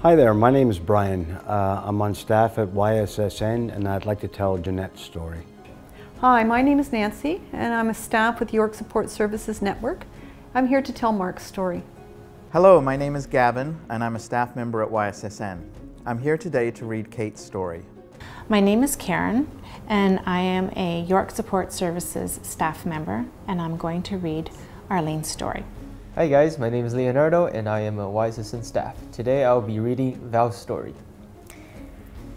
Hi there, my name is Brian. I'm on staff at YSSN and I'd like to tell Jeanette's story. Hi, my name is Nancy and I'm a staff with York Support Services Network. I'm here to tell Mark's story. Hello, my name is Gavin and I'm a staff member at YSSN. I'm here today to read Kate's story. My name is Karen and I am a York Support Services staff member and I'm going to read Arlene's story. Hi guys, my name is Leonardo and I am a YSSN staff. Today I'll be reading Val's story.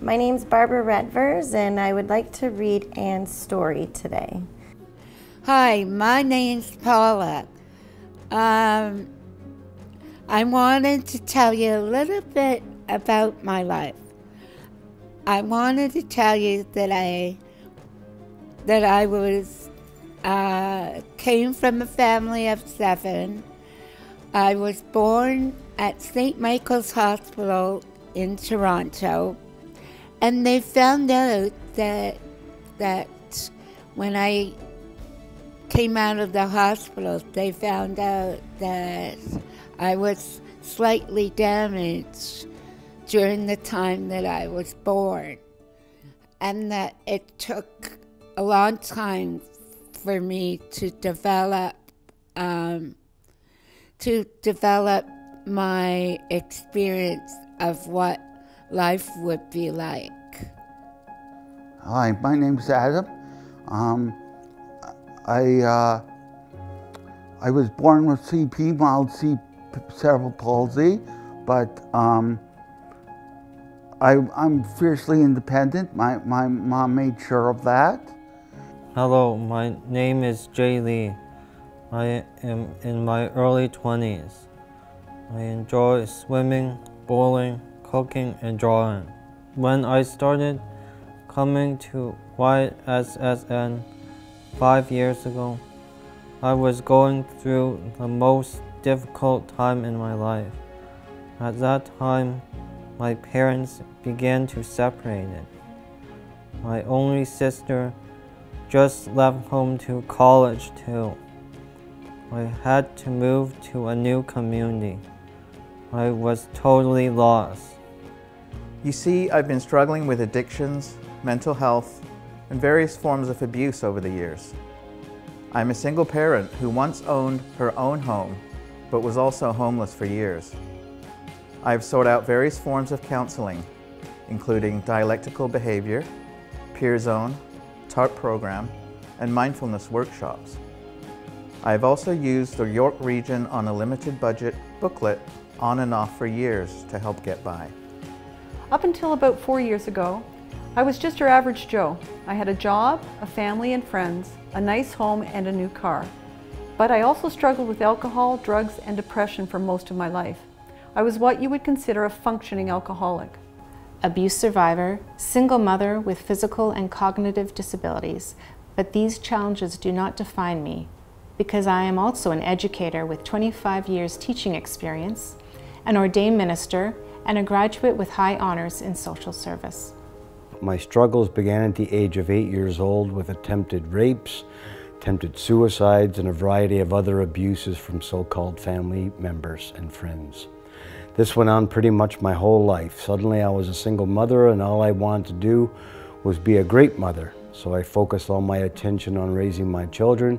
My name's Barbara Redvers and I would like to read Anne's story today. Hi, my name's Paula. I wanted to tell you a little bit about my life. I wanted to tell you that I came from a family of 7. I was born at St. Michael's Hospital in Toronto, and they found out that when I came out of the hospital, they found out that I was slightly damaged during the time that I was born, and that it took a long time for me to develop my experience of what life would be like. Hi, my name's Adam. I was born with CP, mild cerebral palsy, but I'm fiercely independent. My mom made sure of that. Hello, my name is Jay Lee. I am in my early 20s. I enjoy swimming, bowling, cooking, and drawing. When I started coming to YSSN 5 years ago, I was going through the most difficult time in my life. At that time, my parents began to separate. My only sister just left home to college too. I had to move to a new community. I was totally lost. You see, I've been struggling with addictions, mental health, and various forms of abuse over the years. I'm a single parent who once owned her own home, but was also homeless for years. I've sought out various forms of counseling, including dialectical behavior, peer zone, TARP program, and mindfulness workshops. I've also used the York Region on a Limited Budget booklet on and off for years to help get by. Up until about 4 years ago, I was just your average Joe. I had a job, a family and friends, a nice home and a new car. But I also struggled with alcohol, drugs, and depression for most of my life. I was what you would consider a functioning alcoholic. Abuse survivor, single mother with physical and cognitive disabilities, but these challenges do not define me because I am also an educator with 25 years teaching experience, an ordained minister, and a graduate with high honors in social service. My struggles began at the age of 8 years old with attempted rapes, attempted suicides, and a variety of other abuses from so-called family members and friends. This went on pretty much my whole life. Suddenly I was a single mother and all I wanted to do was be a great mother. So I focused all my attention on raising my children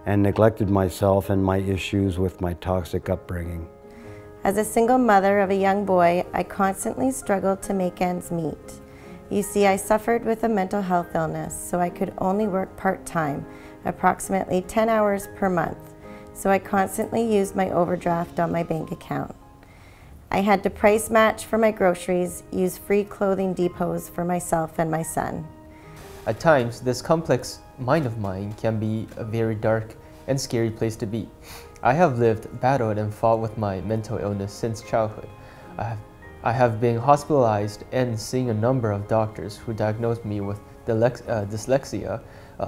and neglected myself and my issues with my toxic upbringing. As a single mother of a young boy, I constantly struggled to make ends meet. You see, I suffered with a mental health illness, so I could only work part-time, approximately 10 hours per month. So I constantly used my overdraft on my bank account. I had to price match for my groceries, use free clothing depots for myself and my son. At times, this complex mind of mine can be a very dark and scary place to be. I have lived, battled, and fought with my mental illness since childhood. I have been hospitalized and seen a number of doctors who diagnosed me with dyslexia,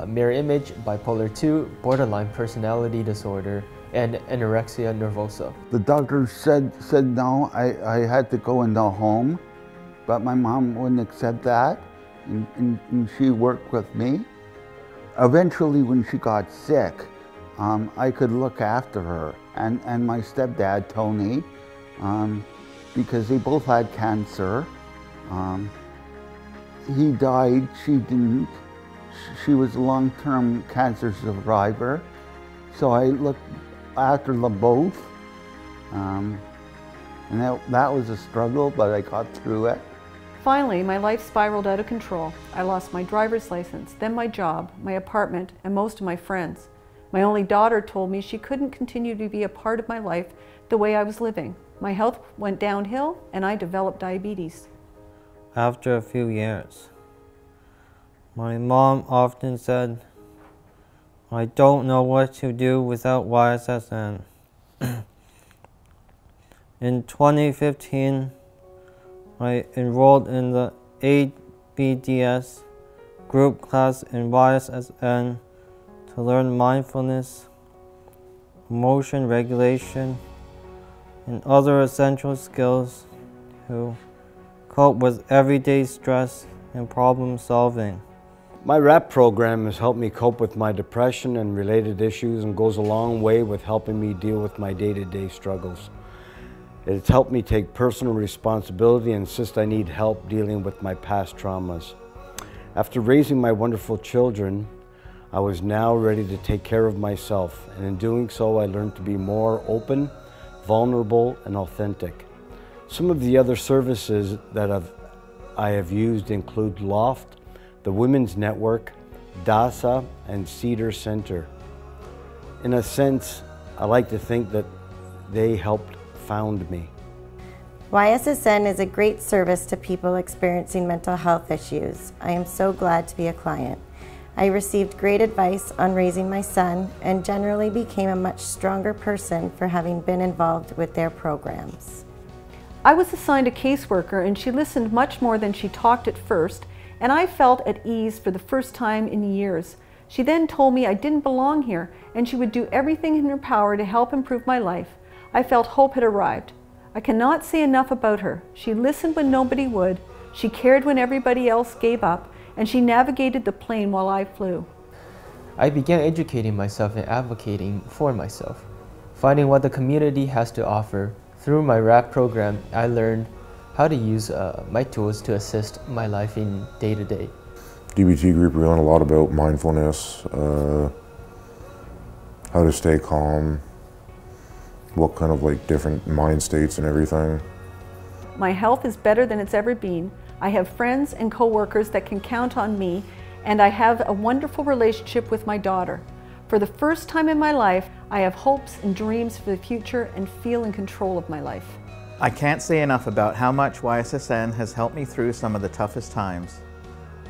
mirror image, bipolar 2, borderline personality disorder, and anorexia nervosa. The doctor said no, I had to go in the home, but my mom wouldn't accept that, and she worked with me. Eventually, when she got sick, I could look after her. And my stepdad, Tony, because they both had cancer. He died, she didn't. She was a long-term cancer survivor. So I looked after them both. And that was a struggle, but I got through it. Finally, my life spiraled out of control. I lost my driver's license, then my job, my apartment, and most of my friends. My only daughter told me she couldn't continue to be a part of my life the way I was living. My health went downhill, and I developed diabetes. After a few years, my mom often said, "I don't know what to do without YSSN." In 2015, I enrolled in the ABDS group class in YSSN to learn mindfulness, emotion regulation, and other essential skills to cope with everyday stress and problem solving. My RAP program has helped me cope with my depression and related issues and goes a long way with helping me deal with my day-to-day struggles. It's helped me take personal responsibility and insist I need help dealing with my past traumas. After raising my wonderful children, I was now ready to take care of myself, and in doing so I learned to be more open, vulnerable, and authentic. Some of the other services that I have used include Loft, the Women's Network, DASA, and Cedar Center. In a sense, I like to think that they helped found me. YSSN is a great service to people experiencing mental health issues. I am so glad to be a client. I received great advice on raising my son and generally became a much stronger person for having been involved with their programs. I was assigned a caseworker, and she listened much more than she talked at first, and I felt at ease for the first time in years. She then told me I didn't belong here, and she would do everything in her power to help improve my life. I felt hope had arrived. I cannot say enough about her. She listened when nobody would, she cared when everybody else gave up, and she navigated the plane while I flew. I began educating myself and advocating for myself, finding what the community has to offer. Through my RAP program, I learned how to use my tools to assist my life in day-to-day. DBT group, we learn a lot about mindfulness, how to stay calm, what kind of different mind states and everything. My health is better than it's ever been. I have friends and co-workers that can count on me, and I have a wonderful relationship with my daughter. For the first time in my life, I have hopes and dreams for the future and feel in control of my life. I can't say enough about how much YSSN has helped me through some of the toughest times.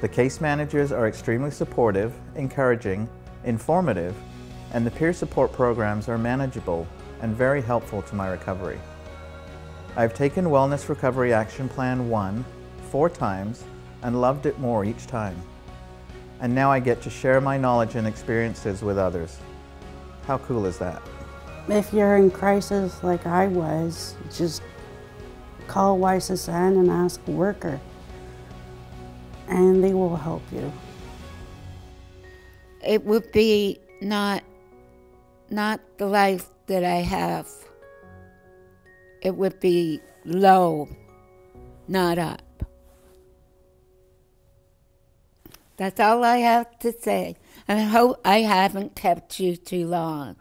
The case managers are extremely supportive, encouraging, informative, and the peer support programs are manageable and very helpful to my recovery. I've taken Wellness Recovery Action Plan 1 4 times and loved it more each time. And now I get to share my knowledge and experiences with others. How cool is that? If you're in crisis like I was, just call YSSN and ask a worker, and they will help you. It would be not the life that I have. It would be low, not up. That's all I have to say. I hope I haven't kept you too long.